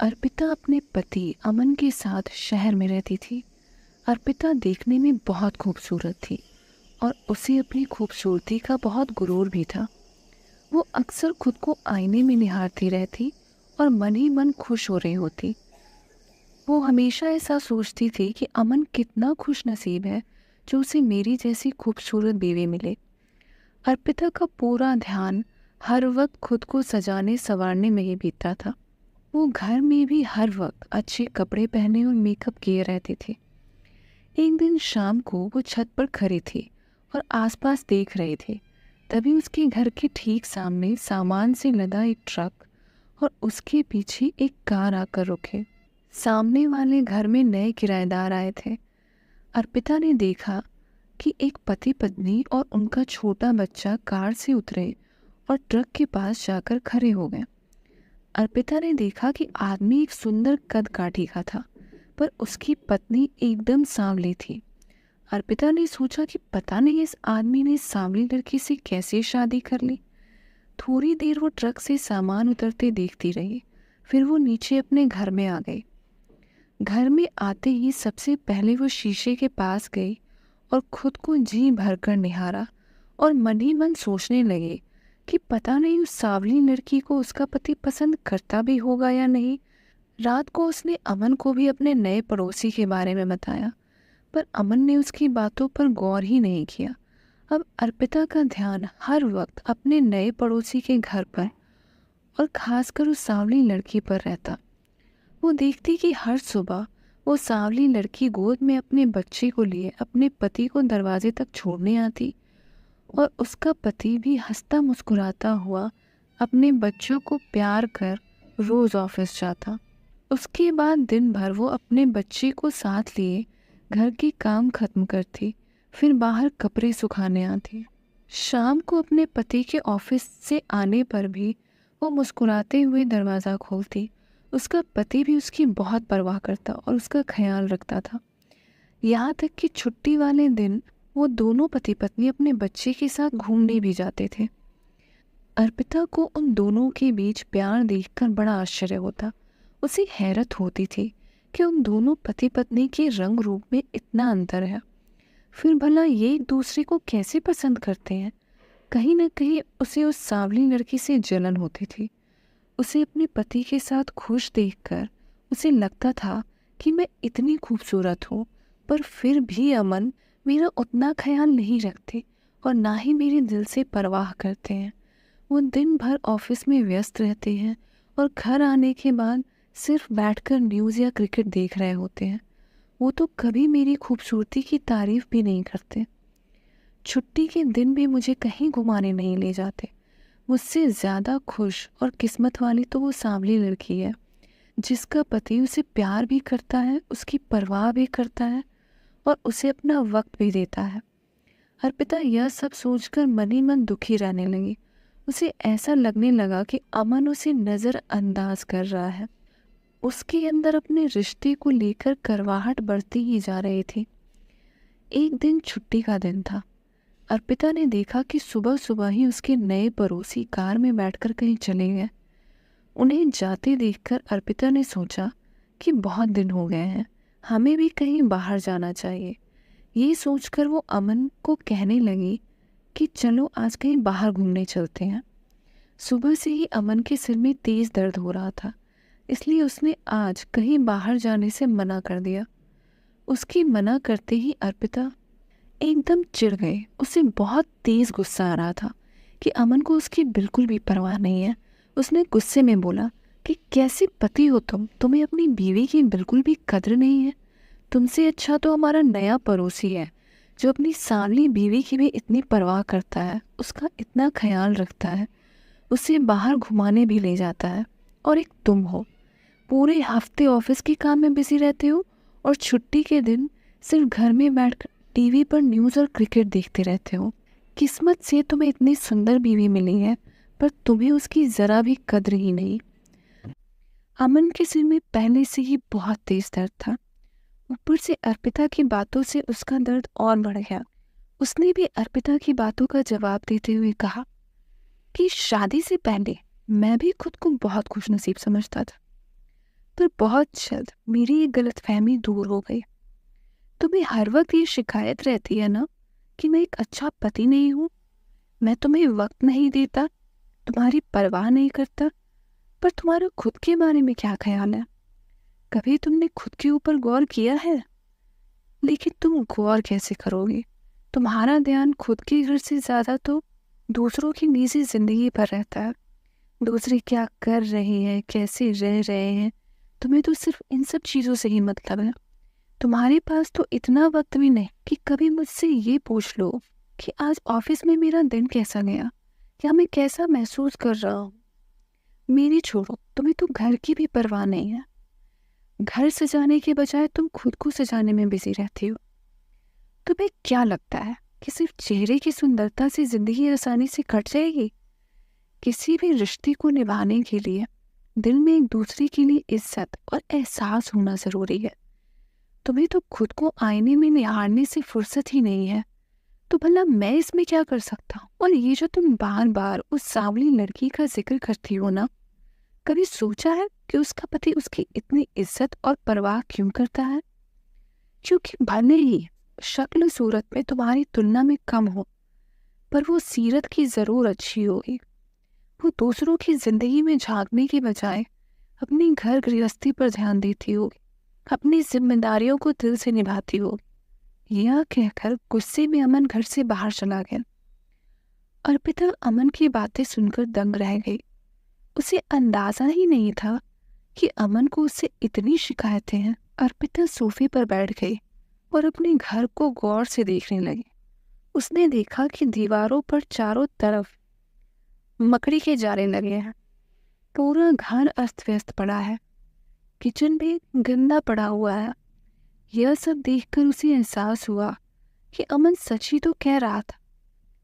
अर्पिता अपने पति अमन के साथ शहर में रहती थी। अर्पिता देखने में बहुत खूबसूरत थी और उसे अपनी खूबसूरती का बहुत गुरूर भी था। वो अक्सर खुद को आईने में निहारती रहती और मन ही मन खुश हो रही होती। वो हमेशा ऐसा सोचती थी कि अमन कितना खुश नसीब है जो उसे मेरी जैसी खूबसूरत बीवी मिले। अर्पिता का पूरा ध्यान हर वक्त खुद को सजाने संवारने में ही बीतता था। वो घर में भी हर वक्त अच्छे कपड़े पहने और मेकअप किए रहती थी। एक दिन शाम को वो छत पर खड़ी थी और आसपास देख रही थी। तभी उसके घर के ठीक सामने सामान से लदा एक ट्रक और उसके पीछे एक कार आकर रुके। सामने वाले घर में नए किराएदार आए थे। अर्पिता ने देखा कि एक पति पत्नी और उनका छोटा बच्चा कार से उतरे और ट्रक के पास जाकर खड़े हो गए। अर्पिता ने देखा कि आदमी एक सुंदर कद काठी का था, पर उसकी पत्नी एकदम सांवली थी। अर्पिता ने सोचा कि पता नहीं इस आदमी ने सांवली लड़की से कैसे शादी कर ली। थोड़ी देर वो ट्रक से सामान उतरते देखती रही। फिर वो नीचे अपने घर में आ गई। घर में आते ही सबसे पहले वो शीशे के पास गई और खुद को जी भरकर निहारा और मन ही मन सोचने लगी कि पता नहीं उस सांवली लड़की को उसका पति पसंद करता भी होगा या नहीं। रात को उसने अमन को भी अपने नए पड़ोसी के बारे में बताया, पर अमन ने उसकी बातों पर गौर ही नहीं किया। अब अर्पिता का ध्यान हर वक्त अपने नए पड़ोसी के घर पर और खासकर उस सांवली लड़की पर रहता। वो देखती कि हर सुबह वो सांवली लड़की गोद में अपने बच्चे को लिए अपने पति को दरवाजे तक छोड़ने आती और उसका पति भी हंसता मुस्कुराता हुआ अपने बच्चों को प्यार कर रोज ऑफिस जाता। उसके बाद दिन भर वो अपने बच्चे को साथ लिए घर के काम खत्म करती, फिर बाहर कपड़े सुखाने आती। शाम को अपने पति के ऑफिस से आने पर भी वो मुस्कुराते हुए दरवाज़ा खोलती। उसका पति भी उसकी बहुत परवाह करता और उसका ख्याल रखता था। यहाँ तक कि छुट्टी वाले दिन वो दोनों पति पत्नी अपने बच्चे के साथ घूमने भी जाते थे। अर्पिता को उन दोनों के बीच प्यार देखकर बड़ा आश्चर्य होता। उसे हैरत होती थी कि उन दोनों पति पत्नी के रंग रूप में इतना अंतर है। फिर भला ये एक दूसरे को कैसे पसंद करते हैं। कहीं न कहीं उसे उस सांवली लड़की से जलन होती थी। उसे अपने पति के साथ खुश देखकर उसे लगता था कि मैं इतनी खूबसूरत हूँ, पर फिर भी अमन मेरा उतना ख्याल नहीं रखते और ना ही मेरे दिल से परवाह करते हैं। वो दिन भर ऑफिस में व्यस्त रहते हैं और घर आने के बाद सिर्फ बैठकर न्यूज़ या क्रिकेट देख रहे होते हैं। वो तो कभी मेरी खूबसूरती की तारीफ भी नहीं करते। छुट्टी के दिन भी मुझे कहीं घुमाने नहीं ले जाते। मुझसे ज़्यादा खुश और किस्मत वाली तो वो सांवली लड़की है, जिसका पति उसे प्यार भी करता है, उसकी परवाह भी करता है और उसे अपना वक्त भी देता है। अर्पिता यह सब सोचकर मन ही मन दुखी रहने लगी। उसे ऐसा लगने लगा कि अमन उसे नज़रअंदाज कर रहा है। उसके अंदर अपने रिश्ते को लेकर करवाहट बढ़ती ही जा रही थी। एक दिन छुट्टी का दिन था। अर्पिता ने देखा कि सुबह सुबह ही उसके नए पड़ोसी कार में बैठकर कहीं चले गए। उन्हें जाते देखकर अर्पिता ने सोचा कि बहुत दिन हो गए हैं, हमें भी कहीं बाहर जाना चाहिए। ये सोचकर वो अमन को कहने लगी कि चलो आज कहीं बाहर घूमने चलते हैं। सुबह से ही अमन के सिर में तेज दर्द हो रहा था, इसलिए उसने आज कहीं बाहर जाने से मना कर दिया। उसकी मना करते ही अर्पिता एकदम चिढ़ गई। उसे बहुत तेज गुस्सा आ रहा था कि अमन को उसकी बिल्कुल भी परवाह नहीं है। उसने गुस्से में बोला कि कैसे पति हो तुम, तुम्हें अपनी बीवी की बिल्कुल भी कद्र नहीं है। तुमसे अच्छा तो हमारा नया पड़ोसी है, जो अपनी सांवली बीवी की भी इतनी परवाह करता है, उसका इतना ख्याल रखता है, उसे बाहर घुमाने भी ले जाता है। और एक तुम हो, पूरे हफ्ते ऑफिस के काम में बिजी रहते हो और छुट्टी के दिन सिर्फ घर में बैठ टीवी पर न्यूज़ और क्रिकेट देखते रहते हो। किस्मत से तुम्हें इतनी सुंदर बीवी मिली है, पर तुम्हें उसकी ज़रा भी कद्र ही नहीं। अमन के सिर में पहले से ही बहुत तेज दर्द था। ऊपर से अर्पिता की बातों से उसका दर्द और बढ़ गया। उसने भी अर्पिता की बातों का जवाब देते हुए कहा कि शादी से पहले मैं भी खुद को बहुत खुशनसीब समझता था, पर बहुत जल्द मेरी ये गलतफहमी दूर हो गई। तुम्हें हर वक्त ये शिकायत रहती है ना कि मैं एक अच्छा पति नहीं हूँ, मैं तुम्हें वक्त नहीं देता, तुम्हारी परवाह नहीं करता। पर तुम्हारा खुद के बारे में क्या ख्याल है? कभी तुमने खुद के ऊपर गौर किया है? लेकिन तुम गौर कैसे करोगे? तुम्हारा ध्यान खुद के घर से ज्यादा तो दूसरों की निजी जिंदगी पर रहता है। दूसरे क्या कर रहे हैं, कैसे रह रहे हैं, तुम्हें तो सिर्फ इन सब चीजों से ही मतलब है। तुम्हारे पास तो इतना वक्त भी नहीं कि कभी मुझसे ये पूछ लो कि आज ऑफिस में मेरा दिन कैसा गया या मैं कैसा महसूस कर रहा हूँ। मेरी छोड़ो, तुम्हें तो घर की भी परवाह नहीं है। घर सजाने के बजाय तुम खुद को सजाने में बिजी रहती हो। तुम्हें क्या लगता है कि सिर्फ चेहरे की सुंदरता से जिंदगी आसानी से कट जाएगी? किसी भी रिश्ते को निभाने के लिए दिल में एक दूसरे के लिए इज्जत और एहसास होना जरूरी है। तुम्हें तो खुद को आईने में निहारने से फुर्सत ही नहीं है, तो भला मैं इसमें क्या कर सकता हूँ? और ये जो तुम बार बार उस सांवली लड़की का जिक्र करती हो ना, कभी सोचा है कि उसका पति उसकी इतनी इज्जत और परवाह क्यों करता है? क्योंकि भले ही शक्ल सूरत में तुम्हारी तुलना में कम हो, पर वो सीरत की जरूर अच्छी होगी। वो दूसरों की जिंदगी में झांकने के बजाय अपनी घर गृहस्थी पर ध्यान देती होगी, अपनी जिम्मेदारियों को दिल से निभाती होगी। यह कहकर गुस्से में अमन घर से बाहर चला गया। अर्पिता अमन की बातें सुनकर दंग रह गई। उसे अंदाजा ही नहीं था कि अमन को उससे इतनी शिकायतें हैं। अर्पिता सोफे पर बैठ गई और अपने घर को गौर से देखने लगी। उसने देखा कि दीवारों पर चारों तरफ मकड़ी के जाले लगे हैं। पूरा घर अस्त व्यस्त पड़ा है, किचन भी गंदा पड़ा हुआ है। यह सब देखकर उसे एहसास हुआ कि अमन सच ही तो कह रहा था।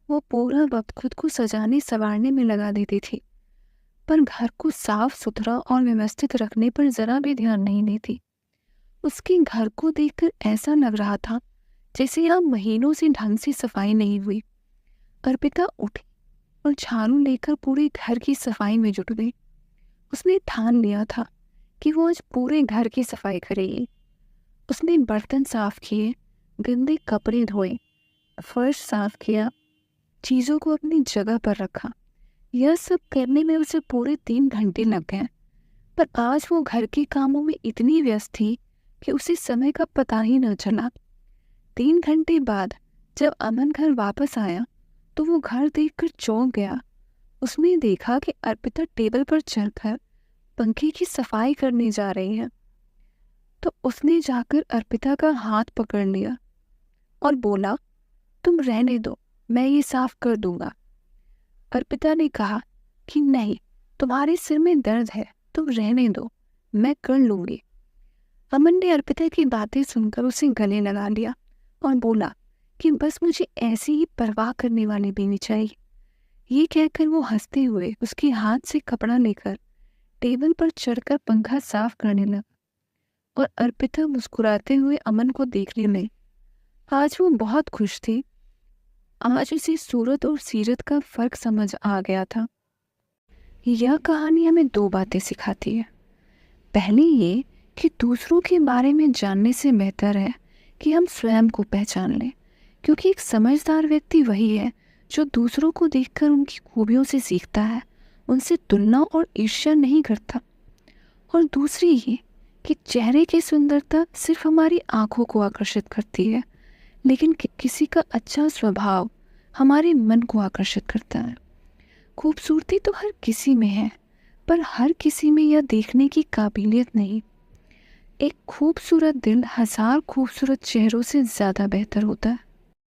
वो पूरा वक्त खुद को सजाने संवारने में लगा देती थी, पर घर को साफ सुथरा और व्यवस्थित रखने पर जरा भी ध्यान नहीं देती। उसके घर को देखकर ऐसा लग रहा था जैसे यहाँ महीनों से ढंग से सफाई नहीं हुई। अर्पिता उठी और झाड़ू लेकर पूरे घर की सफाई में जुट गई। उसने ठान लिया था कि वो आज पूरे घर की सफाई करेगी। उसने बर्तन साफ किए, गंदे कपड़े धोए, फर्श साफ किया, चीजों को अपनी जगह पर रखा। यह सब करने में उसे पूरे 3 घंटे लग गए। पर आज वो घर के कामों में इतनी व्यस्त थी कि उसे समय का पता ही न चला। 3 घंटे बाद जब अमन घर वापस आया तो वो घर देखकर चौंक गया। उसने देखा कि अर्पिता टेबल पर चढ़कर पंखे की सफाई करने जा रही है। तो उसने जाकर अर्पिता का हाथ पकड़ लिया और बोला, तुम रहने दो, मैं ये साफ कर दूंगा। अर्पिता ने कहा कि नहीं, तुम्हारे सिर में दर्द है, तुम रहने दो, मैं कर लूंगी। अमन ने अर्पिता की बातें सुनकर उसे गले लगा लिया और बोला कि बस मुझे ऐसी ही परवाह करने वाली बीवी चाहिए। ये कहकर वो हंसते हुए उसके हाथ से कपड़ा लेकर टेबल पर चढ़कर पंखा साफ करने लगा और अर्पिता मुस्कुराते हुए अमन को देखने लगी। आज वो बहुत खुश थी। आज उसे सूरत और सीरत का फर्क समझ आ गया था। यह कहानी हमें 2 बातें सिखाती है। पहली ये कि दूसरों के बारे में जानने से बेहतर है कि हम स्वयं को पहचान लें, क्योंकि एक समझदार व्यक्ति वही है जो दूसरों को देखकर उनकी खूबियों से सीखता है, उनसे तुलना और ईर्ष्या नहीं करता। और दूसरी ये कि चेहरे की सुंदरता सिर्फ हमारी आंखों को आकर्षित करती है, लेकिन किसी का अच्छा स्वभाव हमारे मन को आकर्षित करता है। खूबसूरती तो हर किसी में है, पर हर किसी में यह देखने की काबिलियत नहीं। एक खूबसूरत दिल 1000 खूबसूरत चेहरों से ज़्यादा बेहतर होता है।